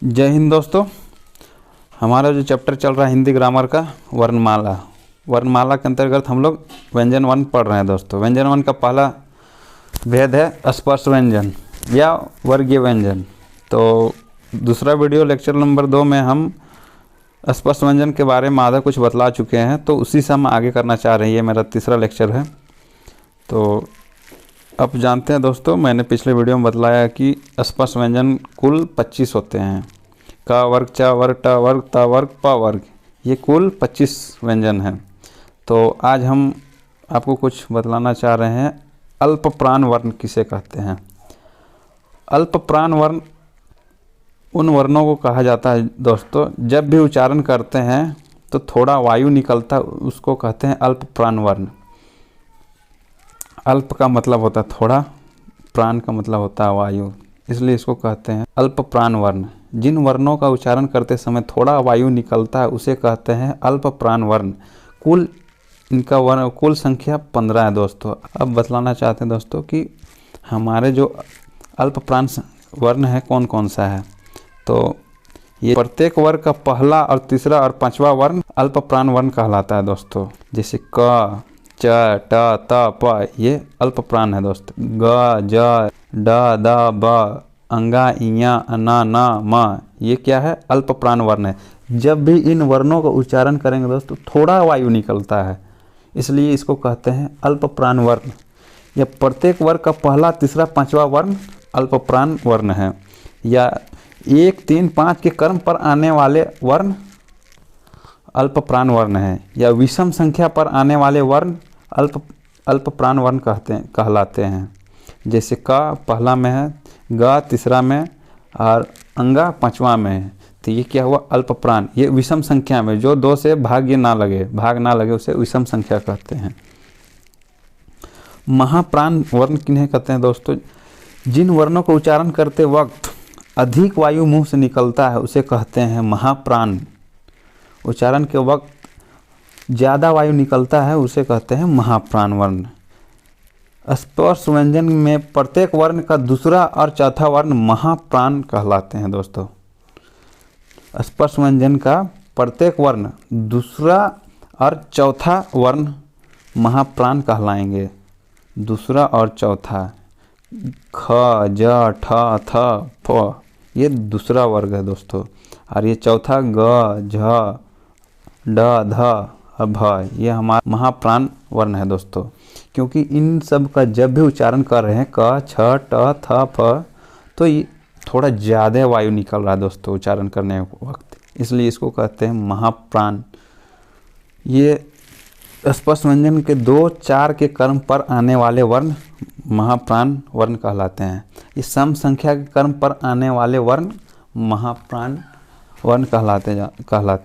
जय हिंद दोस्तों। हमारा जो चैप्टर चल रहा है हिंदी ग्रामर का वर्णमाला के अंतर्गत हम लोग व्यंजन वन पढ़ रहे हैं दोस्तों। व्यंजन वन का पहला भेद है स्पर्श व्यंजन या वर्गीय व्यंजन। तो दूसरा वीडियो लेक्चर नंबर 2 में हम स्पर्श व्यंजन के बारे में आधा कुछ बतला चुके हैं, तो उसी से हम आगे करना चाह रहे हैं। ये मेरा तीसरा लेक्चर है। तो अब जानते हैं दोस्तों, मैंने पिछले वीडियो में बतलाया कि स्पर्श व्यंजन कुल 25 होते हैं। का वर्ग, चा वर्ग, टा वर्ग, ता वर्ग, पा वर्ग, ये कुल 25 व्यंजन हैं। तो आज हम आपको कुछ बतलाना चाह रहे हैं अल्प प्राण वर्ण किसे कहते हैं। अल्प प्राण वर्ण उन वर्णों को कहा जाता है दोस्तों, जब भी उच्चारण करते हैं तो थोड़ा वायु निकलता, उसको कहते हैं अल्प प्राण वर्ण। अल्प का मतलब होता है थोड़ा, प्राण का मतलब होता है वायु, इसलिए इसको कहते हैं अल्प प्राण वर्ण। जिन वर्णों का उच्चारण करते समय थोड़ा वायु निकलता है उसे कहते हैं अल्प प्राण वर्ण। कुल इनका वर्ण कुल संख्या 15 है दोस्तों। अब बतलाना चाहते हैं दोस्तों कि हमारे जो अल्प प्राण वर्ण है कौन कौन सा है। तो ये प्रत्येक वर्ग का पहला और तीसरा और पांचवा वर्ण अल्प प्राण वर्ण कहलाता है दोस्तों। जैसे क, च, ट, त, प, ये अल्प प्राण है दोस्तों। ग, ज, ड, द, ब, अंगा, इया, अना, न, म, ये क्या है, अल्प प्राण वर्ण है। जब भी इन वर्णों का उच्चारण करेंगे दोस्तों थोड़ा वायु निकलता है, इसलिए इसको कहते हैं अल्प प्राण वर्ण। यह प्रत्येक वर्ग का पहला, तीसरा, पांचवा वर्ण अल्प प्राण वर्ण है। या 1, 3, 5 के क्रम पर आने वाले वर्ण अल्प प्राण वर्ण है। या विषम संख्या पर आने वाले वर्ण अल्प प्राण वर्ण कहलाते हैं। जैसे क पहला में है, ग तीसरा में और अंगा पांचवा में है। तो ये क्या हुआ, अल्प प्राण। ये विषम संख्या में जो 2 से भाग ना लगे उसे विषम संख्या कहते हैं। महाप्राण वर्ण किन्हें कहते हैं दोस्तों, जिन वर्णों को उच्चारण करते वक्त अधिक वायु मुंह से निकलता है उसे कहते हैं महाप्राण। उच्चारण के वक्त ज़्यादा वायु निकलता है उसे कहते हैं महाप्राण वर्ण। स्पर्श व्यंजन में प्रत्येक वर्ण का दूसरा और चौथा वर्ण महाप्राण कहलाते हैं दोस्तों। स्पर्श व्यंजन का प्रत्येक वर्ण दूसरा और चौथा वर्ण महाप्राण कहलाएंगे। दूसरा और चौथा, ख, ज, ठ, थ, फ, ये दूसरा वर्ग है दोस्तों। और ये चौथा ग, झ, ड, ध, भ, ये हमारा महाप्राण वर्ण है दोस्तों। क्योंकि इन सब का जब भी उच्चारण कर रहे हैं क, छ, ट, थ, फ, तो ये थोड़ा ज़्यादा वायु निकल रहा है दोस्तों उच्चारण करने वक्त, इसलिए इसको कहते हैं महाप्राण। ये स्पर्श व्यंजन के 2, 4 के क्रम पर आने वाले वर्ण महाप्राण वर्ण कहलाते हैं। ये सम संख्या के क्रम पर आने वाले वर्ण महाप्राण वर्ण कहलाते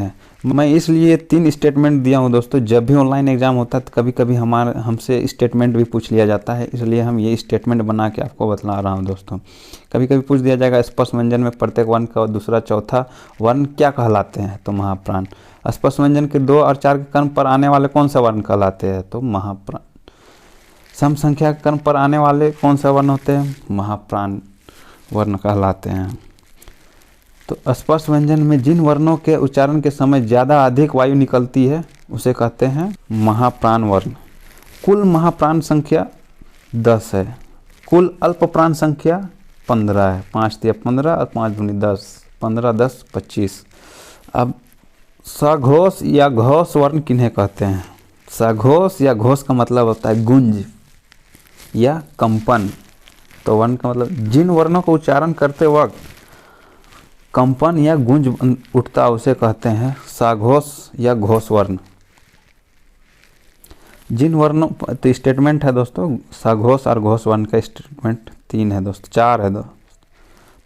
हैं। मैं इसलिए 3 स्टेटमेंट दिया हूँ दोस्तों। जब भी ऑनलाइन एग्जाम होता है तो कभी कभी हमसे स्टेटमेंट भी पूछ लिया जाता है, इसलिए हम ये स्टेटमेंट बना के आपको बतला रहा हूँ दोस्तों। कभी कभी पूछ दिया जाएगा स्पर्श व्यंजन में प्रत्येक वर्ण का दूसरा, चौथा वर्ण क्या कहलाते हैं, तो महाप्राण। स्पर्श व्यंजन के 2 और 4 के क्रम पर आने वाले कौन सा वर्ण कहलाते हैं, तो महाप्राण। सम संख्या के क्रम पर आने वाले कौन सा वर्ण होते हैं, महाप्राण वर्ण कहलाते हैं। तो स्पर्श व्यंजन में जिन वर्णों के उच्चारण के समय ज़्यादा अधिक वायु निकलती है उसे कहते हैं महाप्राण वर्ण। कुल महाप्राण संख्या 10 है। कुल अल्प प्राण संख्या 15 है। 5 × 15 और 5 × 10, 15, 10, 25। अब सघोष या घोष वर्ण किन्हें कहते हैं। सघोष या घोष का मतलब होता है गुंज या कंपन। तो वर्ण का मतलब जिन वर्णों को उच्चारण करते वक्त कंपन या गूंज उठता उसे कहते हैं सघोष या घोष वर्ण। जिन वर्णों, तो स्टेटमेंट है दोस्तों सघोष और घोष वर्ण का स्टेटमेंट 3 है दोस्तों, 4 है दोस्तों।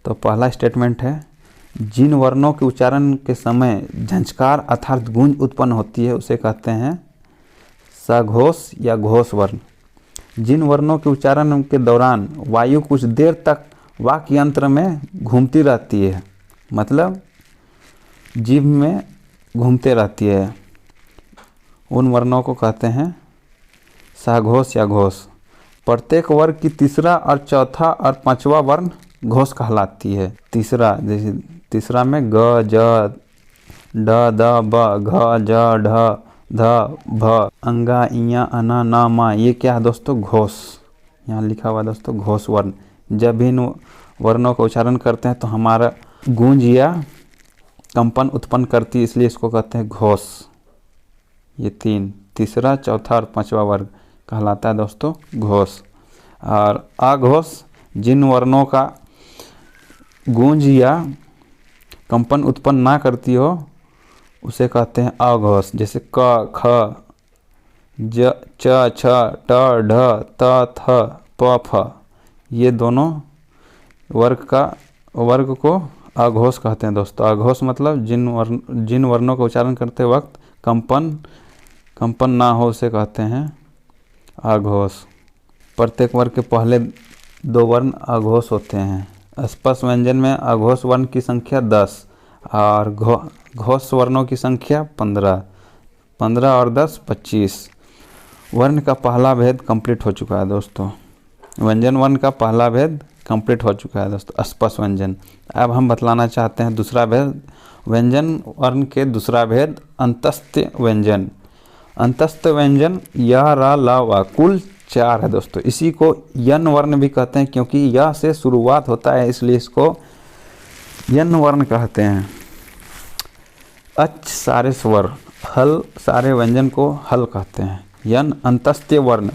तो पहला स्टेटमेंट है, जिन वर्णों के उच्चारण के समय झंझकार अर्थात गूंज उत्पन्न होती है उसे कहते हैं सघोष या घोष वर्ण। जिन वर्णों के उच्चारण के दौरान वायु कुछ देर तक वाक्य यंत्र में घूमती रहती है, मतलब जीभ में घूमते रहती है, उन वर्णों को कहते हैं सघोष या घोष। प्रत्येक वर्ग की तीसरा और चौथा और पांचवा वर्ण घोष कहलाती है। तीसरा, जैसे तीसरा में ग, ज, ड, द, ब, घ, ज, ढ, ध, भ, अंगा, इया, अना, ना, मा, ये क्या है दोस्तों? घोष। यहाँ लिखा हुआ है दोस्तों घोष वर्ण। जब भी इन वर्णों का उच्चारण करते हैं तो हमारा गूंज या कंपन उत्पन्न करती है, इसलिए इसको कहते हैं घोष। ये तीसरा, चौथा और पांचवा वर्ग कहलाता है दोस्तों घोष। और अघोष जिन वर्णों का गूंज या कंपन उत्पन्न ना करती हो उसे कहते हैं अघोष। जैसे क, ख, ज, च, छ, ट, ढ, त, थ, प, फ, ये दोनों वर्ग को अघोष कहते हैं दोस्तों। अघोष मतलब जिन वर्णों का उच्चारण करते वक्त कंपन ना हो उसे कहते हैं अघोष। प्रत्येक वर्ग के पहले 2 वर्ण अघोष होते हैं। स्पर्श व्यंजन में अघोष वर्ण की संख्या 10 और घोष वर्णों की संख्या 15। 15 और 10 25। वर्ण का पहला भेद कंप्लीट हो चुका है दोस्तों। व्यंजन वर्ण का पहला भेद कंप्लीट हो चुका है दोस्तों, स्पर्श व्यंजन। अब हम बतलाना चाहते हैं दूसरा भेद, व्यंजन वर्ण के दूसरा भेद अंतस्थ व्यंजन। अंतस्थ व्यंजन य, र, ल, व कुल 4 है दोस्तों। इसी को यन वर्ण भी कहते हैं, क्योंकि य से शुरुआत होता है इसलिए इसको यन वर्ण कहते हैं। अच सारे स्वर, हल सारे व्यंजन को हल कहते हैं। यन अंतस्थ वर्ण,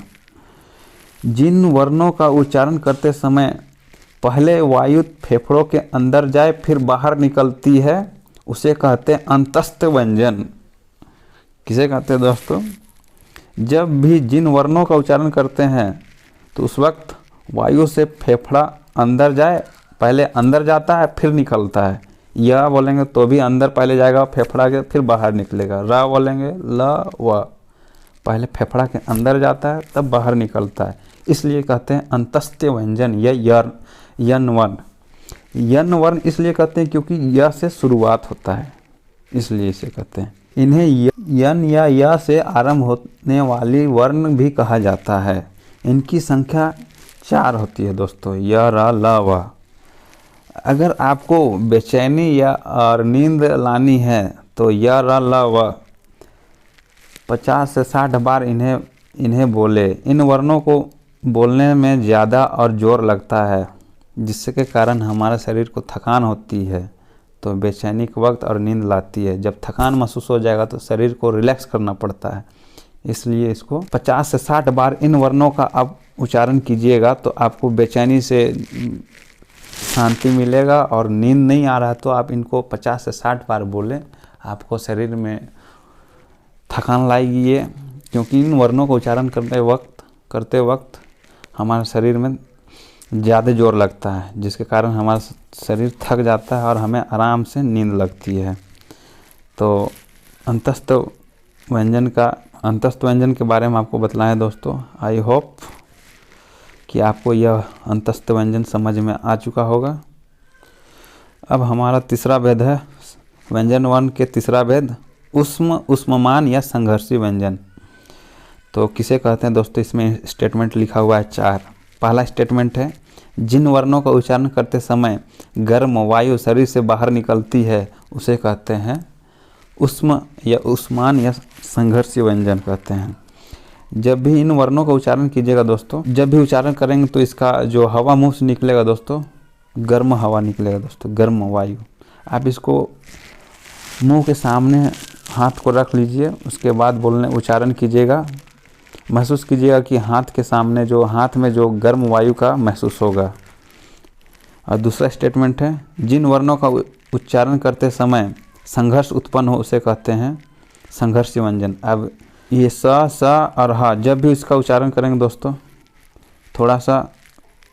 जिन वर्णों का उच्चारण करते समय पहले वायु फेफड़ों के अंदर जाए फिर बाहर निकलती है उसे कहते हैं अंतस्थ व्यंजन। किसे कहते हैं दोस्तों? जब भी जिन वर्णों का उच्चारण करते हैं तो उस वक्त वायु से फेफड़ा अंदर जाए, पहले अंदर जाता है फिर निकलता है। या बोलेंगे तो भी अंदर पहले जाएगा फेफड़ा के, फिर बाहर निकलेगा। रा बोलेंगे, ल, व, पहले फेफड़ा के अंदर जाता है तब बाहर निकलता है, इसलिए कहते हैं अंतस्थ व्यंजन या यन वर्ण। यन वर्ण इसलिए कहते हैं क्योंकि य से शुरुआत होता है, इसलिए इसे कहते हैं। इन्हें यन या य से आरंभ होने वाली वर्ण भी कहा जाता है। इनकी संख्या 4 होती है दोस्तों, य, र, ल, व। अगर आपको बेचैनी या और नींद लानी है तो य, र, ल, व 50 से 60 बार इन्हें बोले। इन वर्णों को बोलने में ज़्यादा और जोर लगता है, जिसके कारण हमारे शरीर को थकान होती है, तो बेचैनी के वक्त और नींद लाती है। जब थकान महसूस हो जाएगा तो शरीर को रिलैक्स करना पड़ता है, इसलिए इसको 50 से 60 बार इन वर्णों का आप उच्चारण कीजिएगा तो आपको बेचैनी से शांति मिलेगा। और नींद नहीं आ रहा है तो आप इनको 50 से 60 बार बोलें, आपको शरीर में थकान लाएगी ये, क्योंकि इन वर्णों का उच्चारण करते वक्त हमारे शरीर में ज़्यादा जोर लगता है, जिसके कारण हमारा शरीर थक जाता है और हमें आराम से नींद लगती है। तो अंतस्थ व्यंजन के बारे में आपको बतलाएं दोस्तों। आई होप कि आपको यह अंतस्थ व्यंजन समझ में आ चुका होगा। अब हमारा तीसरा भेद है व्यंजन वर्ण के तीसरा भेद उष्ममान या संघर्षी व्यंजन। तो किसे कहते हैं दोस्तों? इसमें स्टेटमेंट लिखा हुआ है 4। पहला स्टेटमेंट है, जिन वर्णों का उच्चारण करते समय गर्म वायु शरीर से बाहर निकलती है उसे कहते हैं उष्म या उष्मान या संघर्षी व्यंजन कहते हैं। जब भी इन वर्णों का उच्चारण कीजिएगा दोस्तों, जब भी उच्चारण करेंगे तो इसका जो हवा मुंह से निकलेगा दोस्तों, गर्म हवा निकलेगा दोस्तों, गर्म वायु। आप इसको मुंह के सामने हाथ को रख लीजिए, उसके बाद उच्चारण कीजिएगा। महसूस कीजिएगा कि हाथ के सामने हाथ में जो गर्म वायु का महसूस होगा। और दूसरा स्टेटमेंट है, जिन वर्णों का उच्चारण करते समय संघर्ष उत्पन्न हो उसे कहते हैं संघर्षी व्यंजन। अब ये स, और ह, जब भी इसका उच्चारण करेंगे दोस्तों थोड़ा सा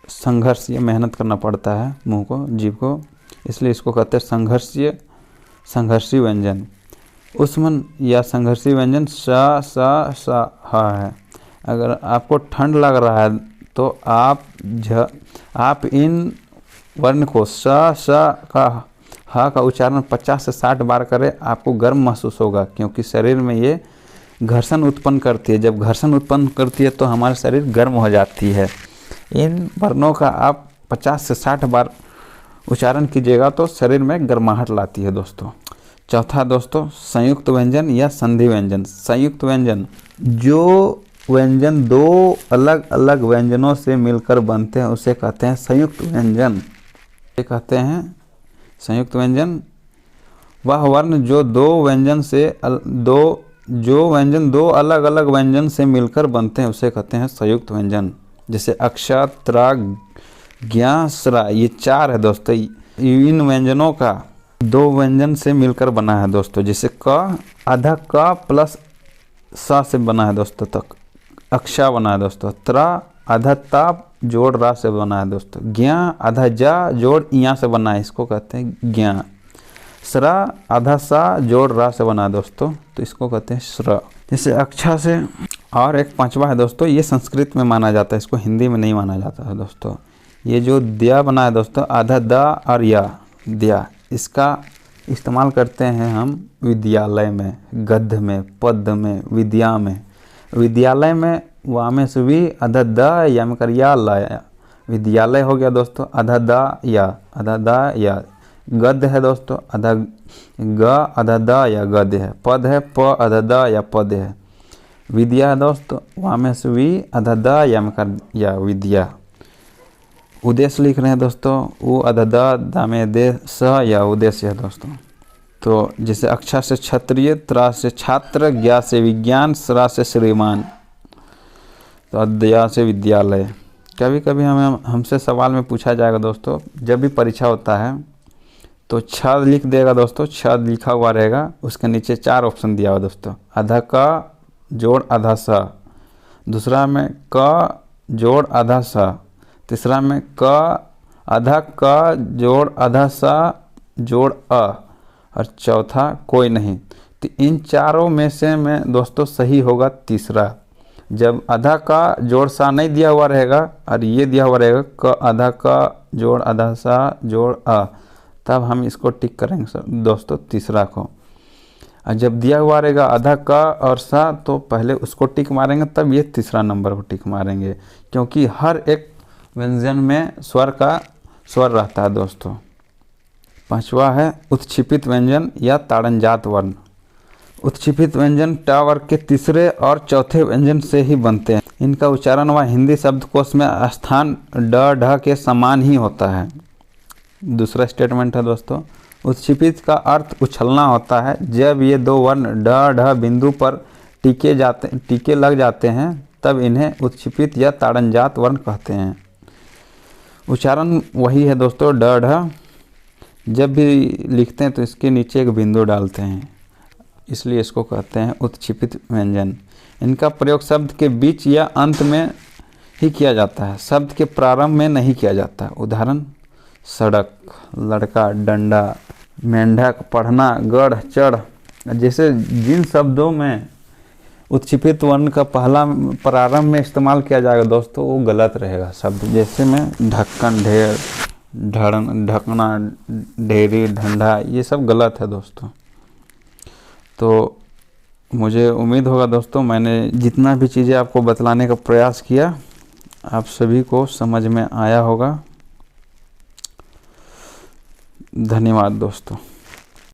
संघर्ष, ये मेहनत करना पड़ता है मुंह को, जीभ को, इसलिए इसको कहते हैं संघर्षी व्यंजन। उष्मन या संघर्षी व्यंजन स ह है। अगर आपको ठंड लग रहा है तो आप इन वर्ण को ह का उच्चारण 50 से 60 बार करें, आपको गर्म महसूस होगा, क्योंकि शरीर में ये घर्षण उत्पन्न करती है। जब घर्षण उत्पन्न करती है तो हमारा शरीर गर्म हो जाती है। इन वर्णों का आप 50 से 60 बार उच्चारण कीजिएगा तो शरीर में गर्माहट लाती है दोस्तों। चौथा दोस्तों, संयुक्त व्यंजन या संधि व्यंजन। संयुक्त व्यंजन, जो व्यंजन दो अलग अलग व्यंजनों से मिलकर बनते हैं उसे कहते हैं संयुक्त व्यंजन। ये कहते हैं संयुक्त व्यंजन। वह वर्ण जो दो व्यंजन दो अलग अलग व्यंजन से मिलकर बनते हैं उसे कहते हैं संयुक्त व्यंजन। जैसे अक्ष, त्र, ज्ञ, स्र, ये 4 है दोस्तों। इन व्यंजनों का 2 व्यंजन से मिलकर बना है दोस्तों। जैसे क आधा क प्लस स से बना है दोस्तों, तक अक्षा बना है दोस्तों। त्र आधा ता जोड़ रा से बना है दोस्तों। ज्ञ आधा जा जोड़ इया से बना है, इसको कहते हैं ज्ञ। स्र आधा सा जोड़ रा से बना है दोस्तों, तो इसको कहते हैं स्र। जैसे अक्षा से। और एक 5वां है दोस्तों, ये संस्कृत में माना जाता है, इसको हिंदी में नहीं माना जाता है दोस्तों। ये जो द्या बना है दोस्तों, आधा द और या द्या, इसका इस्तेमाल करते हैं हम विद्यालय में, गद्य में, पद्य में, विद्या में। विद्यालय में वामे से भी आधा द या में कर या लाया, विद्यालय हो गया दोस्तों, आधा द या, आधा द या। गद्य है दोस्तों, आधा ग आधा द या गद्य है। पद है प आधा द या पद है। विद्या है दोस्तों, वामे से भी आधा द या में कर या विद्या। उद्देश्य लिख रहे हैं दोस्तों, उ आधा द दामे दे स या उद्देश्य है दोस्तों। तो जैसे अक्षा से क्षत्रिय, त्रा से छात्र, ज्ञा से विज्ञान, स्रा से श्रीमान, तो अद्या से विद्यालय। कभी कभी हमसे सवाल में पूछा जाएगा दोस्तों, जब भी परीक्षा होता है तो छ लिख देगा दोस्तों, छ लिखा हुआ रहेगा, उसके नीचे 4 ऑप्शन दिया हुआ दोस्तों। आधा क जोड़ आधा स, दूसरा में क जोड़ आधा स, तीसरा में क आधा क जोड़ आधा स जोड़ अ, और चौथा कोई नहीं। तो इन चारों में से में दोस्तों सही होगा तीसरा। जब आधा का जोड़ सा नहीं दिया हुआ रहेगा और ये दिया हुआ रहेगा क आधा का जोड़ आधा सा जोड़ अ, तब हम इसको टिक करेंगे दोस्तों तीसरा को। और जब दिया हुआ रहेगा आधा का और सा, तो पहले उसको टिक मारेंगे, तब ये तीसरा नंबर को टिक मारेंगे, क्योंकि हर एक व्यंजन में स्वर का स्वर रहता है दोस्तों। 5वां है उत्क्षेपित व्यंजन या ताड़नजात वर्ण। उत्क्षेपित व्यंजन ट वर्ग के तीसरे और चौथे व्यंजन से ही बनते हैं। इनका उच्चारण व हिंदी शब्दकोश में स्थान ड ढ के समान ही होता है। दूसरा स्टेटमेंट है दोस्तों, उत्क्षेपित का अर्थ उछलना होता है। जब ये 2 वर्ण ड ढ बिंदु पर टीके लग जाते हैं तब इन्हें उत्क्षेपित या ताड़नजात वर्ण कहते हैं। उच्चारण वही है दोस्तों, ड ढ। जब भी लिखते हैं तो इसके नीचे एक बिंदु डालते हैं, इसलिए इसको कहते हैं उत्क्षेपित व्यंजन। इनका प्रयोग शब्द के बीच या अंत में ही किया जाता है, शब्द के प्रारंभ में नहीं किया जाता। उदाहरण, सड़क, लड़का, डंडा, मेंढक, पढ़ना, गढ़, चढ़। जैसे जिन शब्दों में उत्क्षेपित वर्ण का पहला प्रारंभ में इस्तेमाल किया जाएगा दोस्तों, वो गलत रहेगा शब्द। जैसे में ढक्कन, ढेर, ढकना, ढेरी, ढंडा, ये सब गलत है दोस्तों। तो मुझे उम्मीद होगा दोस्तों मैंने जितना भी चीज़ें आपको बतलाने का प्रयास किया आप सभी को समझ में आया होगा। धन्यवाद दोस्तों।